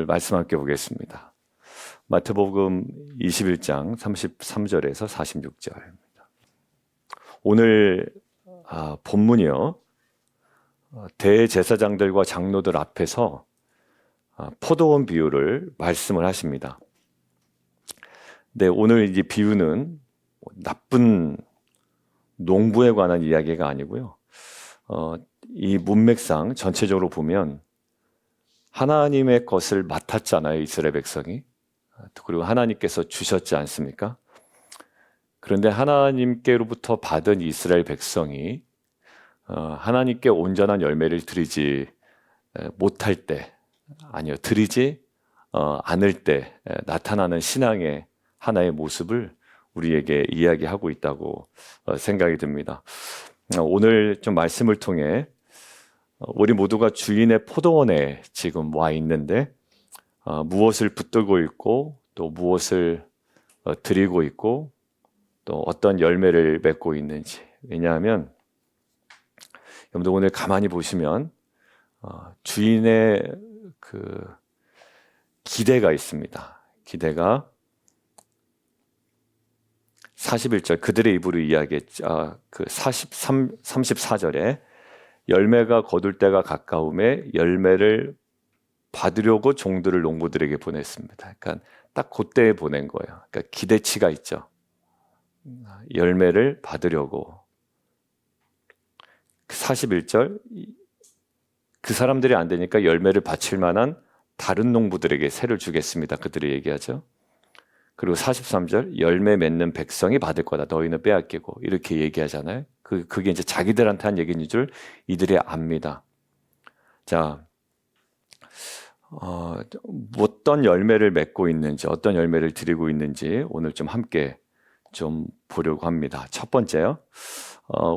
말씀 함께 보겠습니다. 마태복음 21장 33절에서 46절입니다. 오늘 본문이요. 대제사장들과 장로들 앞에서 포도원 비유를 말씀을 하십니다. 네, 오늘 이 비유는 나쁜 농부에 관한 이야기가 아니고요. 이 문맥상 전체적으로 보면 하나님의 것을 맡았잖아요, 이스라엘 백성이. 그리고 하나님께서 주셨지 않습니까? 그런데 하나님께로부터 받은 이스라엘 백성이 하나님께 온전한 열매를 드리지 못할 때, 아니요, 드리지 않을 때 나타나는 신앙의 하나의 모습을 우리에게 이야기하고 있다고 생각이 듭니다. 오늘 좀 말씀을 통해 우리 모두가 주인의 포도원에 지금 와 있는데 무엇을 붙들고 있고 또 무엇을 드리고 있고 또 어떤 열매를 맺고 있는지. 왜냐하면 여러분들 오늘 가만히 보시면 주인의 그 기대가 있습니다. 기대가 41절 그들의 입으로 이야기했죠. 그 34절에 열매가 거둘 때가 가까움에 열매를 받으려고 종들을 농부들에게 보냈습니다. 그러니까 딱 그때에 보낸 거예요. 그러니까 기대치가 있죠. 열매를 받으려고. 41절 그 사람들이 안 되니까 열매를 바칠 만한 다른 농부들에게 새를 주겠습니다. 그들이 얘기하죠. 그리고 43절 열매 맺는 백성이 받을 거다. 너희는 빼앗기고. 이렇게 얘기하잖아요. 그게 이제 자기들한테 한 얘기인 줄 이들이 압니다. 자, 어떤 열매를 맺고 있는지, 어떤 열매를 드리고 있는지 오늘 좀 함께 좀 보려고 합니다. 첫 번째요.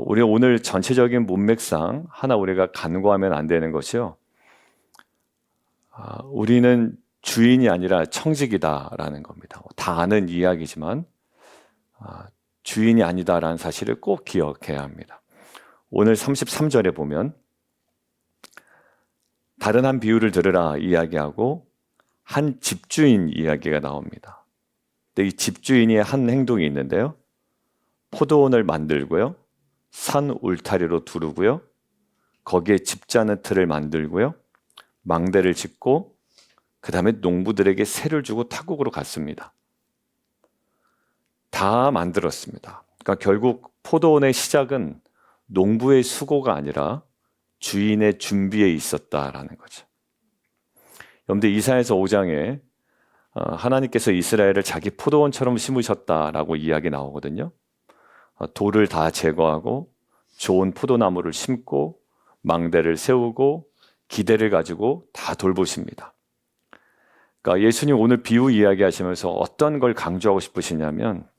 우리 오늘 전체적인 문맥상 하나 우리가 간과하면 안 되는 것이요. 우리는 주인이 아니라 청직이다라는 겁니다. 다 아는 이야기지만 주인이 아니다라는 사실을 꼭 기억해야 합니다. 오늘 33절에 보면 다른 한 비유를 들으라 이야기하고 한 집주인 이야기가 나옵니다. 근데 이 집주인이 한 행동이 있는데요. 포도원을 만들고요. 산 울타리로 두르고요. 거기에 집자는 틀을 만들고요. 망대를 짓고 그 다음에 농부들에게 새를 주고 타국으로 갔습니다. 다 만들었습니다. 그러니까 결국 포도원의 시작은 농부의 수고가 아니라 주인의 준비에 있었다라는 거죠. 여러분들 이사야서 5장에 하나님께서 이스라엘을 자기 포도원처럼 심으셨다라고 이야기 나오거든요. 돌을 다 제거하고 좋은 포도나무를 심고 망대를 세우고 기대를 가지고 다 돌보십니다. 그러니까 예수님 오늘 비유 이야기하시면서 어떤 걸 강조하고 싶으시냐면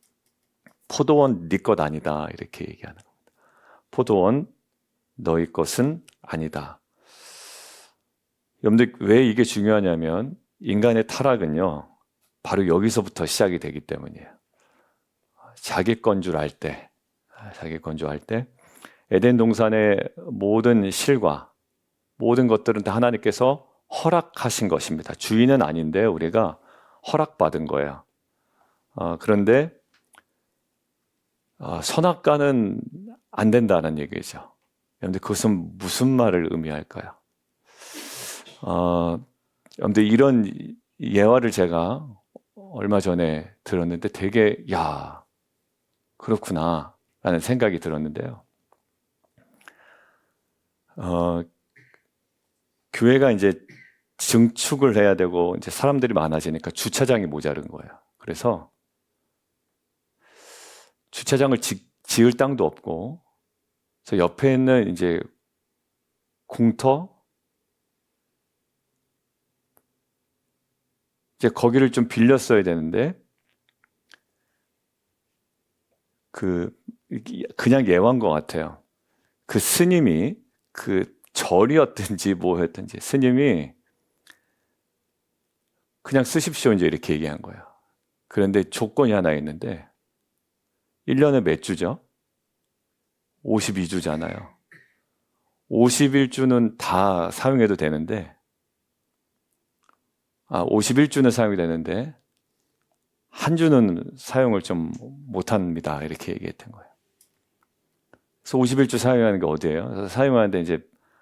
포도원 네 것 아니다 이렇게 얘기하는 겁니다. 포도원 너희 것은 아니다. 여러분들 왜 이게 중요하냐면 인간의 타락은요 바로 여기서부터 시작이 되기 때문이에요. 자기 건 줄 알 때 에덴 동산의 모든 실과 모든 것들은 다 하나님께서 허락하신 것입니다. 주인은 아닌데 우리가 허락받은 거예요. 그런데 선악과는 안 된다는 얘기죠. 여러분들 그것은 무슨 말을 의미할까요? 여러분들 이런 예화를 제가 얼마 전에 들었는데 되게 그렇구나 라는 생각이 들었는데요. 교회가 이제 증축을 해야 되고 이제 사람들이 많아지니까 주차장이 모자른 거예요. 그래서 주차장을 지을 땅도 없고 그래서 옆에 있는 이제 공터 이제 거기를 좀 빌렸어야 되는데 그냥 예화인 것 같아요. 그 스님이 그 절이었든지 뭐였든지 스님이 그냥 쓰십시오 이제 이렇게 얘기한 거예요. 그런데 조건이 하나 있는데 1년에 몇 주죠? 52주잖아요. 51주는 다 사용해도 되는데 51주는 사용이 되는데 한 주는 사용을 좀 못합니다. 이렇게 얘기했던 거예요. 그래서 51주 사용하는 게 어디예요? 그래서 사용하는데 이제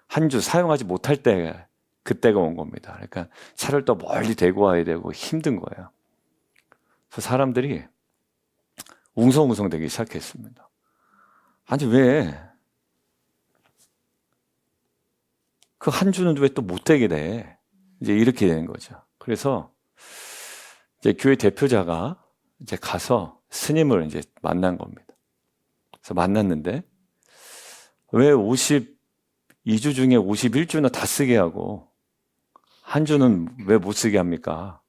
한 주 사용하지 못할 때 그때가 온 겁니다. 그러니까 차를 또 멀리 대고 와야 되고 힘든 거예요. 그래서 사람들이 웅성웅성 되기 시작했습니다. 아니 왜 그 한 주는 왜 또 못 되게 돼? 이제 이렇게 되는 거죠. 그래서 이제 교회 대표자가 이제 가서 스님을 이제 만난 겁니다. 그래서 만났는데 왜 52주 중에 51주는 다 쓰게 하고 한 주는 왜 못 쓰게 합니까?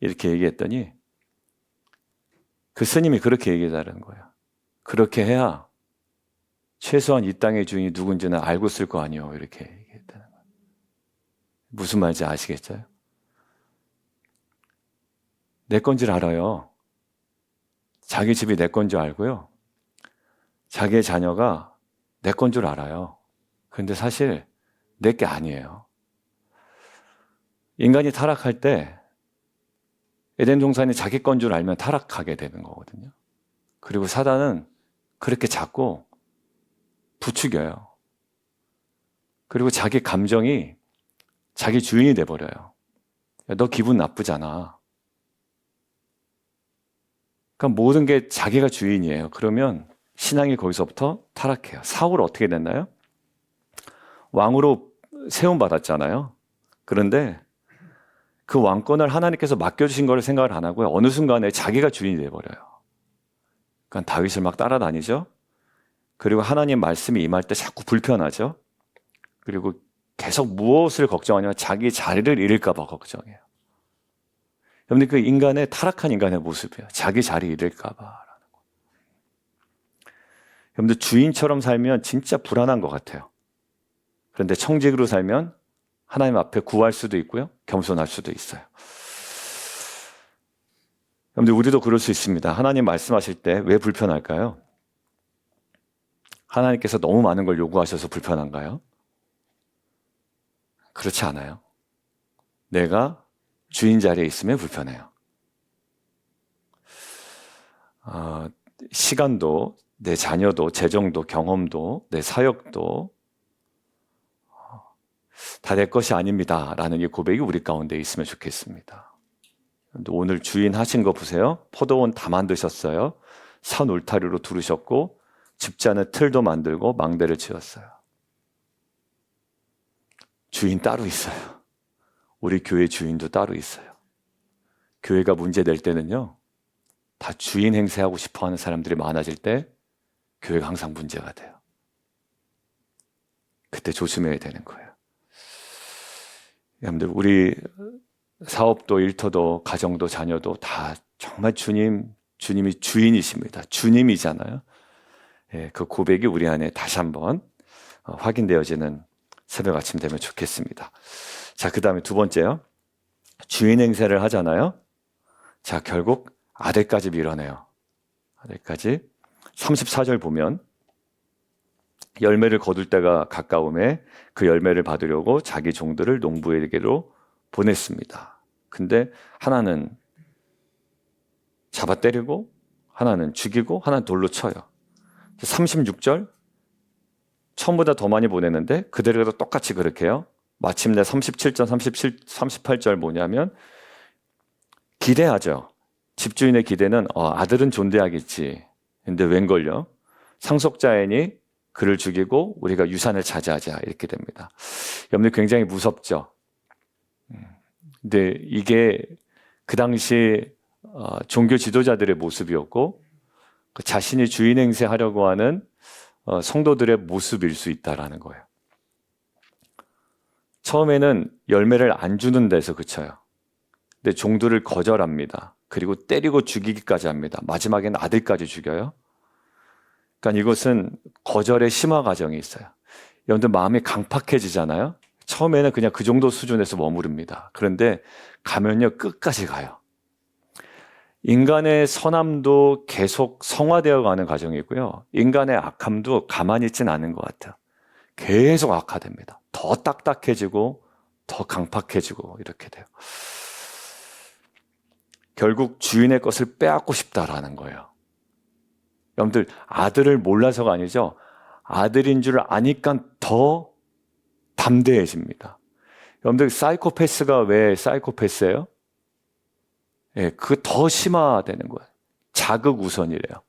이렇게 얘기했더니 그 스님이 그렇게 얘기하는 거예요. 그렇게 해야 최소한 이 땅의 주인이 누군지는 알고 쓸 거 아니에요. 이렇게 얘기했다는 거예요. 무슨 말인지 아시겠어요? 내 건 줄 알아요. 자기 집이 내 건 줄 알고요. 자기의 자녀가 내 건 줄 알아요. 그런데 사실 내 게 아니에요. 인간이 타락할 때 에덴 동산이 자기 건 줄 알면 타락하게 되는 거거든요. 그리고 사단은 그렇게 자꾸 부추겨요. 그리고 자기 감정이 자기 주인이 돼버려요. 너 기분 나쁘잖아. 그러니까 모든 게 자기가 주인이에요. 그러면 신앙이 거기서부터 타락해요. 사울 어떻게 됐나요? 왕으로 세움받았잖아요. 그런데 그 왕권을 하나님께서 맡겨주신 걸 생각을 안 하고요. 어느 순간에 자기가 주인이 돼버려요. 그러니까 다윗을 막 따라다니죠. 그리고 하나님 말씀이 임할 때 자꾸 불편하죠. 그리고 계속 무엇을 걱정하냐면 자기 자리를 잃을까 봐 걱정해요. 여러분 그 인간의 타락한 인간의 모습이에요. 자기 자리 잃을까 봐라는 거. 여러분들 주인처럼 살면 진짜 불안한 것 같아요. 그런데 청직으로 살면 하나님 앞에 구할 수도 있고요. 겸손할 수도 있어요. 여러분들 우리도 그럴 수 있습니다. 하나님 말씀하실 때 왜 불편할까요? 하나님께서 너무 많은 걸 요구하셔서 불편한가요? 그렇지 않아요. 내가 주인 자리에 있으면 불편해요. 시간도, 내 자녀도, 재정도, 경험도, 내 사역도 다 내 것이 아닙니다. 라는 이 고백이 우리 가운데 있으면 좋겠습니다. 오늘 주인 하신 거 보세요. 포도원 다 만드셨어요. 산 울타리로 두르셨고 집자는 틀도 만들고 망대를 지었어요. 주인 따로 있어요. 우리 교회 주인도 따로 있어요. 교회가 문제 될 때는요. 다 주인 행세하고 싶어하는 사람들이 많아질 때 교회가 항상 문제가 돼요. 그때 조심해야 되는 거예요. 여러분들 우리 사업도 일터도 가정도 자녀도 다 정말 주님이 주인이십니다. 주님이잖아요. 예, 그 고백이 우리 안에 다시 한번 확인되어지는 새벽 아침 되면 좋겠습니다. 자, 그 다음에 두 번째요. 주인 행세를 하잖아요. 자, 결국 아들까지 밀어내요. 아들까지. 34절 보면 열매를 거둘 때가 가까움에 그 열매를 받으려고 자기 종들을 농부에게로 보냈습니다. 근데 하나는 잡아 때리고 하나는 죽이고 하나는 돌로 쳐요. 36절 처음보다 더 많이 보냈는데 그대로도 똑같이 그렇게 해요. 마침내 37절, 38절 뭐냐면 기대하죠. 집주인의 기대는 아들은 존대하겠지. 근데 웬걸요? 상속자애니 그를 죽이고 우리가 유산을 차지하자 이렇게 됩니다. 여러분들 굉장히 무섭죠. 근데 이게 그 당시 종교 지도자들의 모습이었고 자신이 주인 행세하려고 하는 성도들의 모습일 수 있다라는 거예요. 처음에는 열매를 안 주는 데서 그쳐요. 근데 종들을 거절합니다. 그리고 때리고 죽이기까지 합니다. 마지막에는 아들까지 죽여요. 그러니까 이것은 거절의 심화 과정이 있어요. 여러분들 마음이 강팍해지잖아요. 처음에는 그냥 그 정도 수준에서 머무릅니다. 그런데 가면요 끝까지 가요. 인간의 선함도 계속 성화되어 가는 과정이고요. 인간의 악함도 가만히 있지는 않은 것 같아요. 계속 악화됩니다. 더 딱딱해지고 더 강팍해지고 이렇게 돼요. 결국 주인의 것을 빼앗고 싶다라는 거예요. 여러분들 아들을 몰라서가 아니죠. 아들인 줄 아니까 더 담대해집니다. 여러분들 사이코패스가 왜 사이코패스예요? 예, 그거 더 심화되는 거예요. 자극 우선이래요.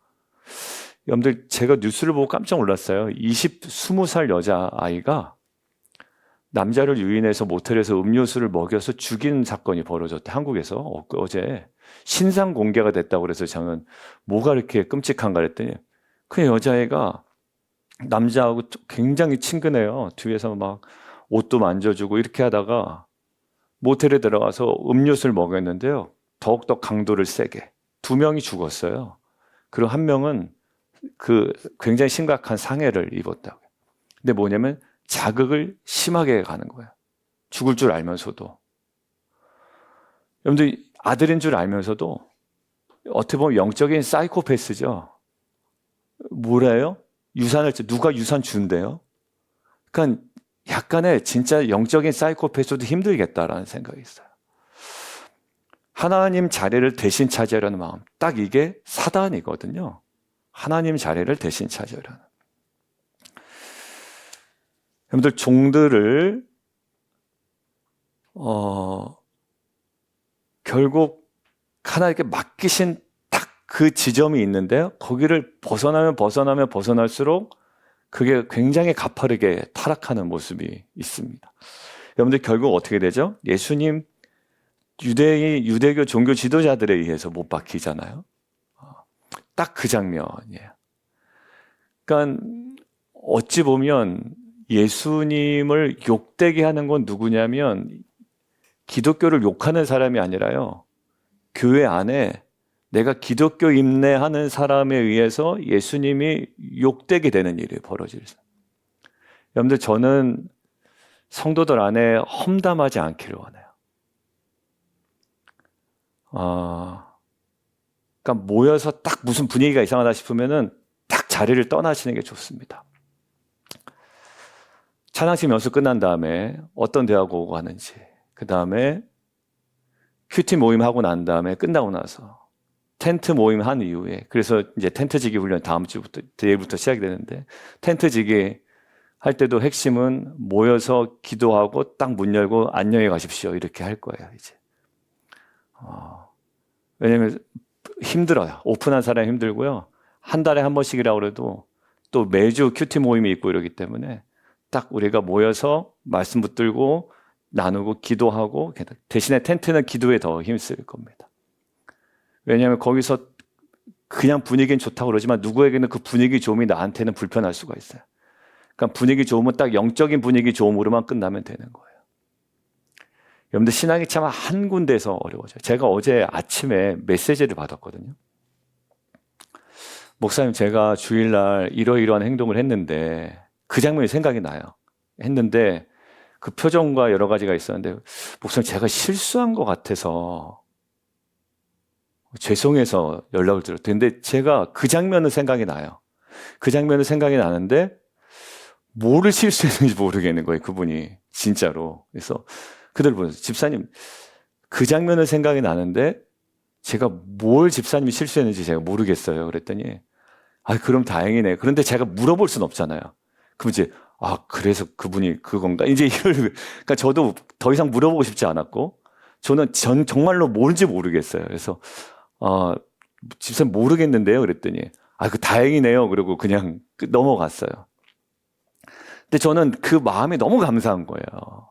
여러분들 제가 뉴스를 보고 깜짝 놀랐어요. 20살 여자아이가 남자를 유인해서 모텔에서 음료수를 먹여서 죽인 사건이 벌어졌대. 한국에서 어제 신상 공개가 됐다고 그래서 저는 뭐가 이렇게 끔찍한가 그랬더니 그 여자애가 남자하고 굉장히 친근해요. 뒤에서 막 옷도 만져주고 이렇게 하다가 모텔에 들어가서 음료수를 먹였는데요. 더욱더 강도를 세게 2명이 죽었어요. 그리고 1명은 그 굉장히 심각한 상해를 입었다고요. 근데 뭐냐면 자극을 심하게 가는 거예요. 죽을 줄 알면서도. 여러분들 아들인 줄 알면서도 어떻게 보면 영적인 사이코패스죠. 뭐래요? 유산을 누가 유산 준대요? 그러니까 약간의 진짜 영적인 사이코패스도 힘들겠다라는 생각이 있어요. 하나님 자리를 대신 차지하려는 마음. 딱 이게 사단이거든요. 하나님 자리를 대신 차지하려는. 여러분들 종들을 결국 하나님께 맡기신 딱 그 지점이 있는데요. 거기를 벗어날수록 그게 굉장히 가파르게 타락하는 모습이 있습니다. 여러분들 결국 어떻게 되죠? 예수님 유대교 종교 지도자들에 의해서 못 박히잖아요. 딱 그 장면이에요. 그러니까 어찌 보면 예수님을 욕되게 하는 건 누구냐면 기독교를 욕하는 사람이 아니라요. 교회 안에 내가 기독교 인내하는 사람에 의해서 예수님이 욕되게 되는 일이 벌어지죠. 여러분들 저는 성도들 안에 험담하지 않기를 원해요. 그러니까 모여서 딱 무슨 분위기가 이상하다 싶으면은 딱 자리를 떠나시는 게 좋습니다. 찬양팀 연수 끝난 다음에 어떤 대화가 오고 하는지, 그 다음에 큐티 모임 하고 난 다음에 끝나고 나서 텐트 모임 한 이후에, 그래서 이제 텐트 지기 훈련 다음 주부터, 내일부터 시작이 되는데, 텐트 지기 할 때도 핵심은 모여서 기도하고 딱 문 열고 안녕히 가십시오. 이렇게 할 거예요, 이제. 왜냐면 힘들어요. 오픈한 사람이 힘들고요. 한 달에 한 번씩이라고 그래도 또 매주 큐티 모임이 있고 이러기 때문에 딱 우리가 모여서 말씀 붙들고 나누고 기도하고, 대신에 텐트는 기도에 더 힘쓸 겁니다. 왜냐하면 거기서 그냥 분위기는 좋다고 그러지만 누구에게는 그 분위기 좋음이 나한테는 불편할 수가 있어요. 그러니까 분위기 좋으면 딱 영적인 분위기 좋음으로만 끝나면 되는 거예요. 여러분들 신앙이 참 한 군데에서 어려워져요. 제가 어제 아침에 메시지를 받았거든요. 목사님, 제가 주일날 이러이러한 행동을 했는데 그 장면이 생각이 나요. 했는데 그 표정과 여러 가지가 있었는데, 목사님 제가 실수한 것 같아서 죄송해서 연락을 드렸어요. 근데 제가 그 장면은 생각이 나요. 그 장면은 생각이 나는데 뭐를 실수했는지 모르겠는 거예요, 그분이 진짜로. 그래서 그들 보면서 집사님 그 장면은 생각이 나는데 제가 뭘 집사님이 실수했는지 제가 모르겠어요. 그랬더니 그럼 다행이네. 그런데 제가 물어볼 순 없잖아요. 그럼 이제 그래서 그분이 그건가? 이제 그러니까 저도 더 이상 물어보고 싶지 않았고, 저는 정말로 뭔지 모르겠어요. 그래서 집사님 모르겠는데요. 그랬더니 그 다행이네요. 그리고 그냥 넘어갔어요. 근데 저는 그 마음이 너무 감사한 거예요.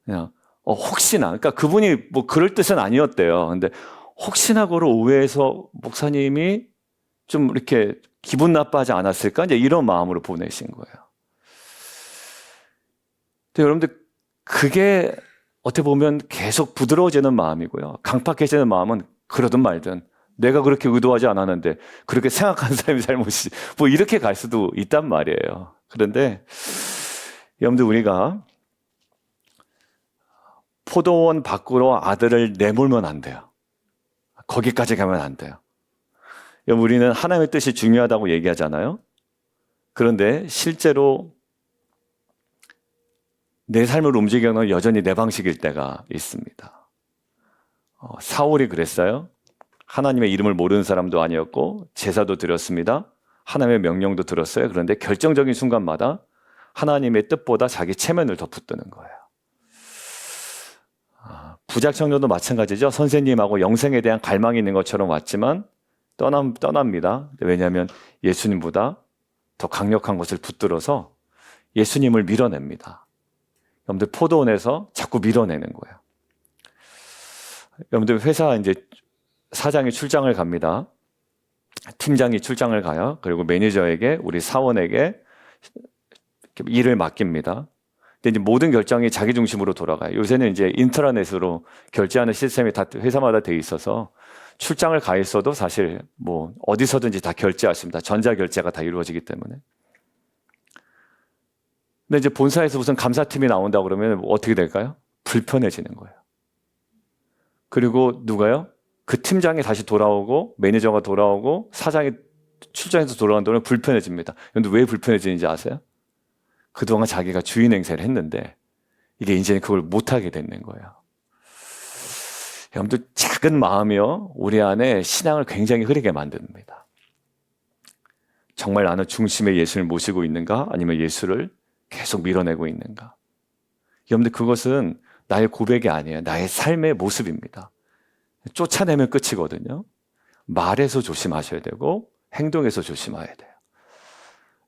그냥 혹시나, 그러니까 그분이 뭐 그럴 뜻은 아니었대요. 근데 혹시나 그걸 오해해서 목사님이 좀 이렇게 기분 나빠하지 않았을까? 이제 이런 마음으로 보내신 거예요. 근데 여러분들 그게 어떻게 보면 계속 부드러워지는 마음이고요. 강팍해지는 마음은 그러든 말든 내가 그렇게 의도하지 않았는데 그렇게 생각하는 사람이 잘못이지, 뭐 이렇게 갈 수도 있단 말이에요. 그런데 여러분들 우리가 포도원 밖으로 아들을 내몰면 안 돼요. 거기까지 가면 안 돼요. 우리는 하나님의 뜻이 중요하다고 얘기하잖아요. 그런데 실제로 내 삶을 움직이는 건 여전히 내 방식일 때가 있습니다. 사울이 그랬어요. 하나님의 이름을 모르는 사람도 아니었고 제사도 드렸습니다. 하나님의 명령도 들었어요. 그런데 결정적인 순간마다 하나님의 뜻보다 자기 체면을 더 붙드는 거예요. 부작청녀도 마찬가지죠. 선생님하고 영생에 대한 갈망이 있는 것처럼 왔지만 떠납니다. 왜냐하면 예수님보다 더 강력한 것을 붙들어서 예수님을 밀어냅니다. 여러분들 포도원에서 자꾸 밀어내는 거예요. 여러분들 회사 이제 사장이 출장을 갑니다. 팀장이 출장을 가요. 그리고 매니저에게 우리 사원에게 일을 맡깁니다. 근데 이제 모든 결정이 자기 중심으로 돌아가요. 요새는 이제 인트라넷으로 결제하는 시스템이 다 회사마다 돼 있어서 출장을 가 있어도 사실 뭐 어디서든지 다 결제하십니다. 전자 결제가 다 이루어지기 때문에. 근데 이제 본사에서 무슨 감사팀이 나온다 그러면 어떻게 될까요? 불편해지는 거예요. 그리고 누가요? 그 팀장이 다시 돌아오고 매니저가 돌아오고 사장이 출장에서 돌아온 동안 불편해집니다. 근데 왜 불편해지는지 아세요? 그동안 자기가 주인 행세를 했는데 이게 이제는 그걸 못하게 되는 거예요. 여러분들 작은 마음이요 우리 안에 신앙을 굉장히 흐리게 만듭니다. 정말 나는 중심에 예수를 모시고 있는가? 아니면 예수를 계속 밀어내고 있는가? 여러분들 그것은 나의 고백이 아니에요. 나의 삶의 모습입니다. 쫓아내면 끝이거든요. 말에서 조심하셔야 되고 행동에서 조심해야 돼요.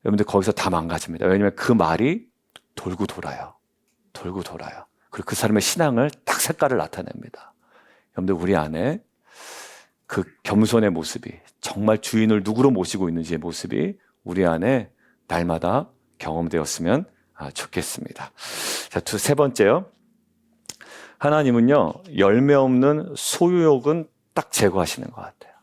여러분들 거기서 다 망가집니다. 왜냐하면 그 말이 돌고 돌아요. 돌고 돌아요. 그리고 그 사람의 신앙을 딱 색깔을 나타냅니다. 여러분들 우리 안에 그 겸손의 모습이 정말 주인을 누구로 모시고 있는지의 모습이 우리 안에 날마다 경험되었으면 좋겠습니다. 자, 세 번째요. 하나님은요 열매 없는 소유욕은 딱 제거하시는 것 같아요.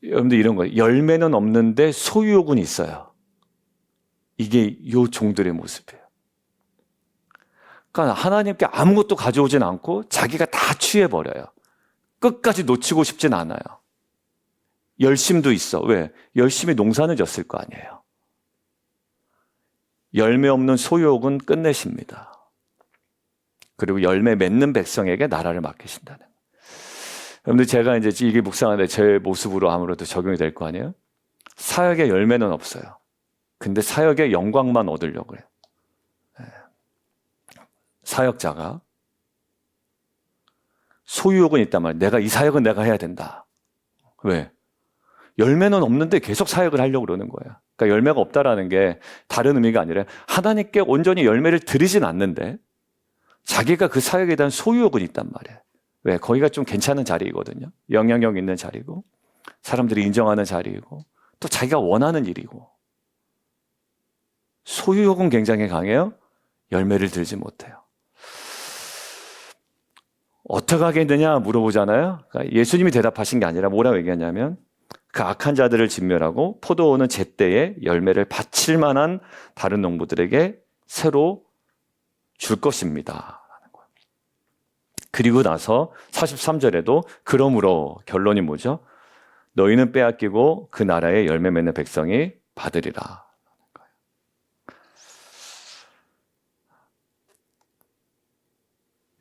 여러분들 이런 거예요. 열매는 없는데 소유욕은 있어요. 이게 요 종들의 모습이에요. 그러니까 하나님께 아무것도 가져오진 않고 자기가 다 취해버려요. 끝까지 놓치고 싶진 않아요. 열심도 있어. 왜? 열심히 농사는 졌을 거 아니에요. 열매 없는 소유욕은 끝내십니다. 그리고 열매 맺는 백성에게 나라를 맡기신다는 거예요. 여러분들 제가 이제 이게 묵상하는데 제 모습으로 아무래도 적용이 될 거 아니에요? 사역에 열매는 없어요. 근데 사역의 영광만 얻으려고 해요. 사역자가 소유욕은 있단 말이에요. 내가 이 사역은 내가 해야 된다. 왜? 열매는 없는데 계속 사역을 하려고 그러는 거예요. 그러니까 열매가 없다라는 게 다른 의미가 아니라 하나님께 온전히 열매를 드리진 않는데 자기가 그 사역에 대한 소유욕은 있단 말이에요. 왜? 거기가 좀 괜찮은 자리이거든요. 영향력 있는 자리고 사람들이 인정하는 자리이고 또 자기가 원하는 일이고 소유욕은 굉장히 강해요. 열매를 들지 못해요. 어떻게 하겠느냐 물어보잖아요. 그러니까 예수님이 대답하신 게 아니라 뭐라고 얘기하냐면 그 악한 자들을 진멸하고 포도원은 제때에 열매를 바칠 만한 다른 농부들에게 새로 줄 것입니다. 그리고 나서 43절에도 그러므로 결론이 뭐죠? 너희는 빼앗기고 그 나라의 열매 맺는 백성이 받으리라.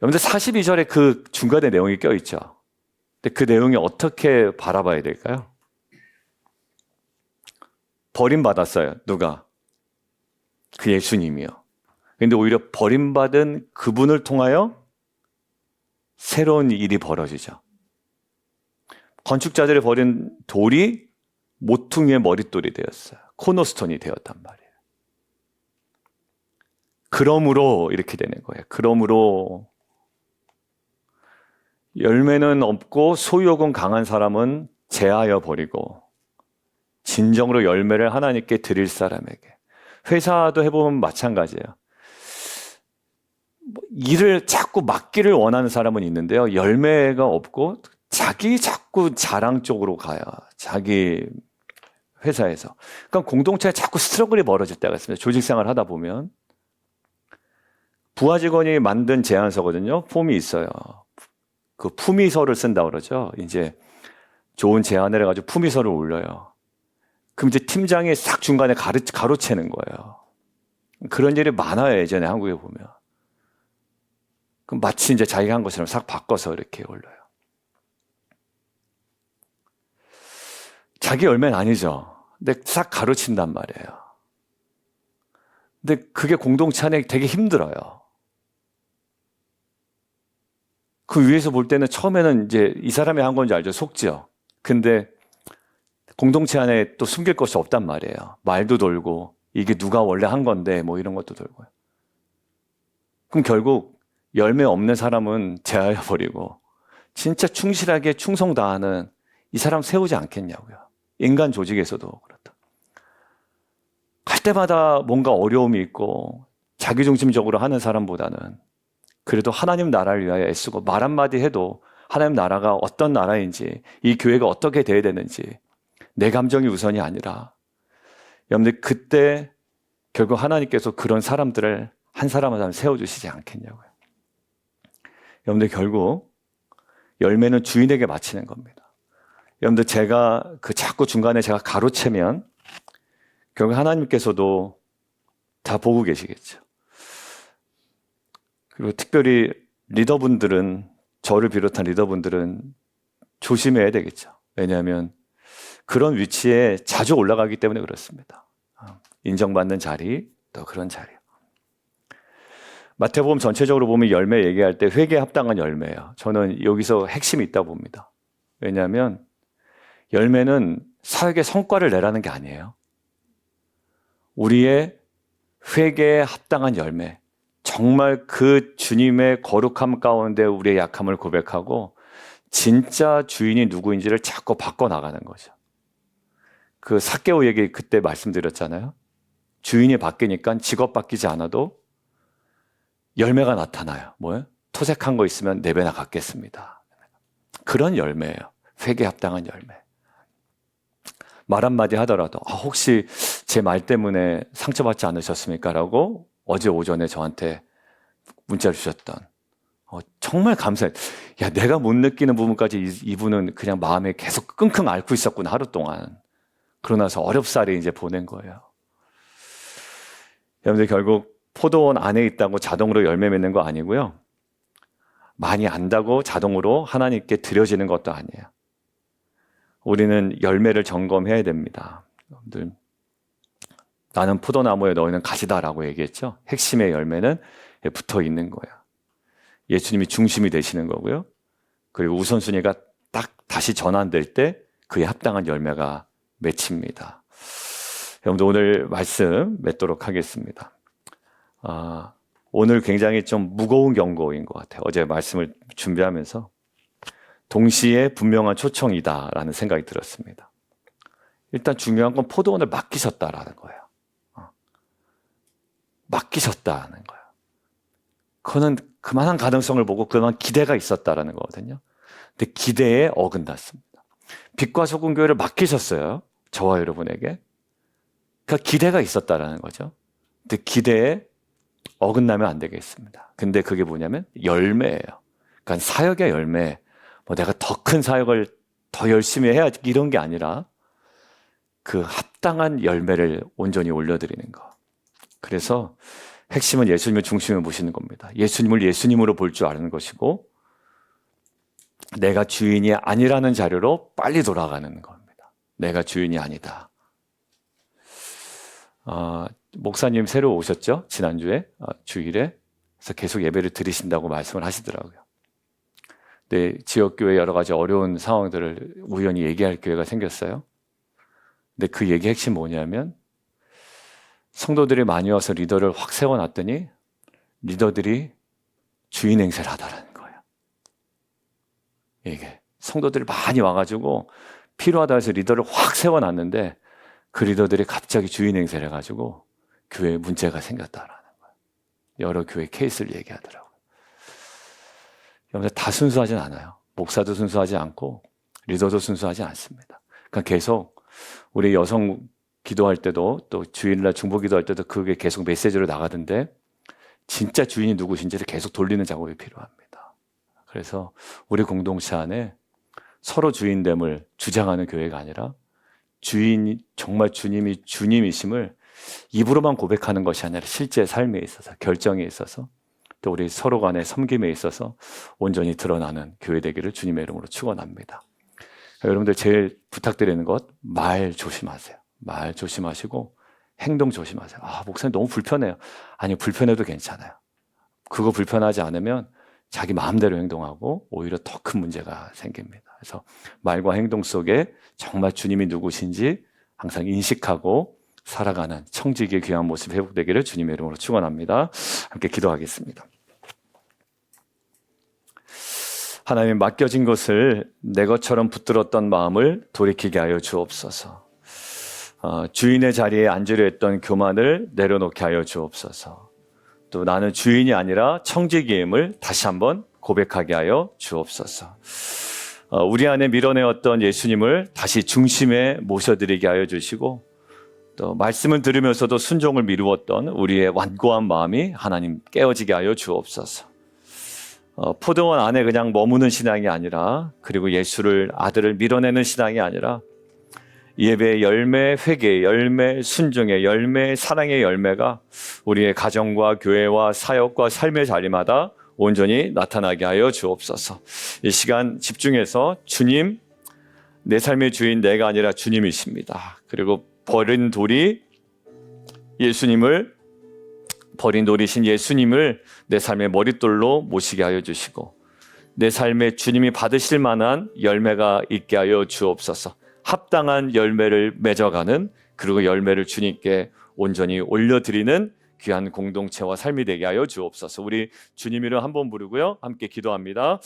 여러분들 42절에 그 중간에 내용이 껴있죠. 근데 그 내용이 어떻게 바라봐야 될까요? 버림받았어요. 누가? 그 예수님이요. 근데 오히려 버림받은 그분을 통하여 새로운 일이 벌어지죠. 건축자들이 버린 돌이 모퉁이의 머릿돌이 되었어요. 코너스톤이 되었단 말이에요. 그러므로 이렇게 되는 거예요. 그러므로 열매는 없고 소유욕은 강한 사람은 제하여 버리고 진정으로 열매를 하나님께 드릴 사람에게. 회사도 해보면 마찬가지예요. 일을 자꾸 맡기를 원하는 사람은 있는데요. 열매가 없고 자기 자꾸 자랑 쪽으로 가요. 자기 회사에서. 그러니까 공동체에 자꾸 스트러글이 벌어질 때가 있습니다. 조직생활 하다 보면. 부하 직원이 만든 제안서거든요. 폼이 있어요. 그 품위서를 쓴다 그러죠. 이제 좋은 제안을 해가지고 품위서를 올려요. 그럼 이제 팀장이 싹 중간에 가로채는 거예요. 그런 일이 많아요. 예전에 한국에 보면. 그럼 마치 이제 자기가 한 것처럼 싹 바꿔서 이렇게 올려요. 자기 열매는 아니죠. 근데 싹 가로친단 말이에요. 근데 그게 공동체 안에 되게 힘들어요. 그 위에서 볼 때는 처음에는 이제 이 사람이 한 건지 알죠. 속죠. 근데 공동체 안에 또 숨길 것이 없단 말이에요. 말도 돌고 이게 누가 원래 한 건데 뭐 이런 것도 돌고요. 그럼 결국 열매 없는 사람은 제하여 버리고 진짜 충실하게 충성 다하는 이 사람 세우지 않겠냐고요. 인간 조직에서도 그렇다. 갈 때마다 뭔가 어려움이 있고 자기중심적으로 하는 사람보다는 그래도 하나님 나라를 위하여 애쓰고 말 한마디 해도 하나님 나라가 어떤 나라인지 이 교회가 어떻게 돼야 되는지 내 감정이 우선이 아니라 여러분들 그때 결국 하나님께서 그런 사람들을 한 사람 한 사람 세워주시지 않겠냐고요. 여러분들 결국 열매는 주인에게 바치는 겁니다. 여러분들 제가 자꾸 중간에 제가 가로채면 결국 하나님께서도 다 보고 계시겠죠. 그리고 특별히 리더분들은 저를 비롯한 리더분들은 조심해야 되겠죠. 왜냐하면 그런 위치에 자주 올라가기 때문에 그렇습니다. 인정받는 자리, 또 그런 자리. 마태복음 전체적으로 보면 열매 얘기할 때 회개에 합당한 열매예요. 저는 여기서 핵심이 있다고 봅니다. 왜냐하면 열매는 사역의 성과를 내라는 게 아니에요. 우리의 회개에 합당한 열매, 정말 그 주님의 거룩함 가운데 우리의 약함을 고백하고 진짜 주인이 누구인지를 자꾸 바꿔나가는 거죠. 그 삭개오 얘기 그때 말씀드렸잖아요. 주인이 바뀌니까 직업 바뀌지 않아도 열매가 나타나요. 뭐예요? 토색한 거 있으면 4배나 갚겠습니다. 그런 열매예요. 회개에 합당한 열매. 말 한마디 하더라도 혹시 제 말 때문에 상처받지 않으셨습니까? 라고 어제 오전에 저한테 문자를 주셨던 정말 감사해요. 야, 내가 못 느끼는 부분까지 이분은 그냥 마음에 계속 끙끙 앓고 있었구나 하루 동안. 그러고 나서 어렵사리 이제 보낸 거예요. 여러분들 결국 포도원 안에 있다고 자동으로 열매 맺는 거 아니고요. 많이 안다고 자동으로 하나님께 드려지는 것도 아니에요. 우리는 열매를 점검해야 됩니다. 여러분들, 나는 포도나무에 너희는 가지다라고 얘기했죠. 핵심의 열매는 붙어 있는 거야. 예수님이 중심이 되시는 거고요. 그리고 우선순위가 딱 다시 전환될 때 그에 합당한 열매가 맺힙니다. 여러분들 오늘 말씀 맺도록 하겠습니다. 오늘 굉장히 좀 무거운 경고인 것 같아요. 어제 말씀을 준비하면서 동시에 분명한 초청이다라는 생각이 들었습니다. 일단 중요한 건 포도원을 맡기셨다라는 거예요. 맡기셨다는 거예요. 그거는 그만한 가능성을 보고 그만한 기대가 있었다라는 거거든요. 근데 기대에 어긋났습니다. 빛과 소금 교회를 맡기셨어요. 저와 여러분에게. 그러니까 기대가 있었다라는 거죠. 근데 기대에 어긋나면 안 되겠습니다. 근데 그게 뭐냐면 열매예요. 그러니까 사역의 열매. 내가 더 큰 사역을 더 열심히 해야 이런 게 아니라 그 합당한 열매를 온전히 올려드리는 거. 그래서 핵심은 예수님을 중심에 모시는 겁니다. 예수님을 예수님으로 볼 줄 아는 것이고 내가 주인이 아니라는 자료로 빨리 돌아가는 겁니다. 내가 주인이 아니다. 목사님 새로 오셨죠? 지난주에 주일에. 그래서 계속 예배를 드리신다고 말씀을 하시더라고요. 네, 지역교회 여러 가지 어려운 상황들을 우연히 얘기할 기회가 생겼어요. 근데 그 얘기 핵심 뭐냐면 성도들이 많이 와서 리더를 확 세워놨더니 리더들이 주인 행세를 하다라는 거예요. 이게 성도들이 많이 와가지고 필요하다 해서 리더를 확 세워놨는데 그 리더들이 갑자기 주인 행세를 해가지고 교회에 문제가 생겼다라는 거예요. 여러 교회 케이스를 얘기하더라고요. 여러분들 다 순수하진 않아요. 목사도 순수하지 않고 리더도 순수하지 않습니다. 그러니까 계속 우리 여성 기도할 때도 또 주일날 중보 기도할 때도 그게 계속 메시지로 나가던데 진짜 주인이 누구신지를 계속 돌리는 작업이 필요합니다. 그래서 우리 공동체 안에 서로 주인됨을 주장하는 교회가 아니라 주인이 정말 주님이 주님이심을 입으로만 고백하는 것이 아니라 실제 삶에 있어서 결정에 있어서 또 우리 서로 간의 섬김에 있어서 온전히 드러나는 교회 되기를 주님의 이름으로 축원합니다. 여러분들 제일 부탁드리는 것, 말 조심하세요. 말 조심하시고 행동 조심하세요. 목사님 너무 불편해요. 아니요, 불편해도 괜찮아요. 그거 불편하지 않으면 자기 마음대로 행동하고 오히려 더 큰 문제가 생깁니다. 그래서 말과 행동 속에 정말 주님이 누구신지 항상 인식하고 살아가는 청지기의 귀한 모습 회복되기를 주님의 이름으로 축원합니다. 함께 기도하겠습니다. 하나님, 맡겨진 것을 내 것처럼 붙들었던 마음을 돌이키게 하여 주옵소서. 주인의 자리에 앉으려 했던 교만을 내려놓게 하여 주옵소서. 또 나는 주인이 아니라 청지기임을 다시 한번 고백하게 하여 주옵소서. 우리 안에 밀어내었던 예수님을 다시 중심에 모셔드리게 하여 주시고, 또 말씀을 들으면서도 순종을 미루었던 우리의 완고한 마음이 하나님 깨어지게 하여 주옵소서. 포도원 안에 그냥 머무는 신앙이 아니라, 그리고 예수를, 아들을 밀어내는 신앙이 아니라 예배의 열매, 회개의 열매, 순종의 열매, 사랑의 열매가 우리의 가정과 교회와 사역과 삶의 자리마다 온전히 나타나게 하여 주옵소서. 이 시간 집중해서 주님, 내 삶의 주인 내가 아니라 주님이십니다. 그리고 버린 돌이 버린 돌이신 예수님을 내 삶의 머릿돌로 모시게 하여 주시고, 내 삶에 주님이 받으실 만한 열매가 있게 하여 주옵소서. 합당한 열매를 맺어가는, 그리고 열매를 주님께 온전히 올려드리는 귀한 공동체와 삶이 되게 하여 주옵소서. 우리 주님 이름 한번 부르고요, 함께 기도합니다.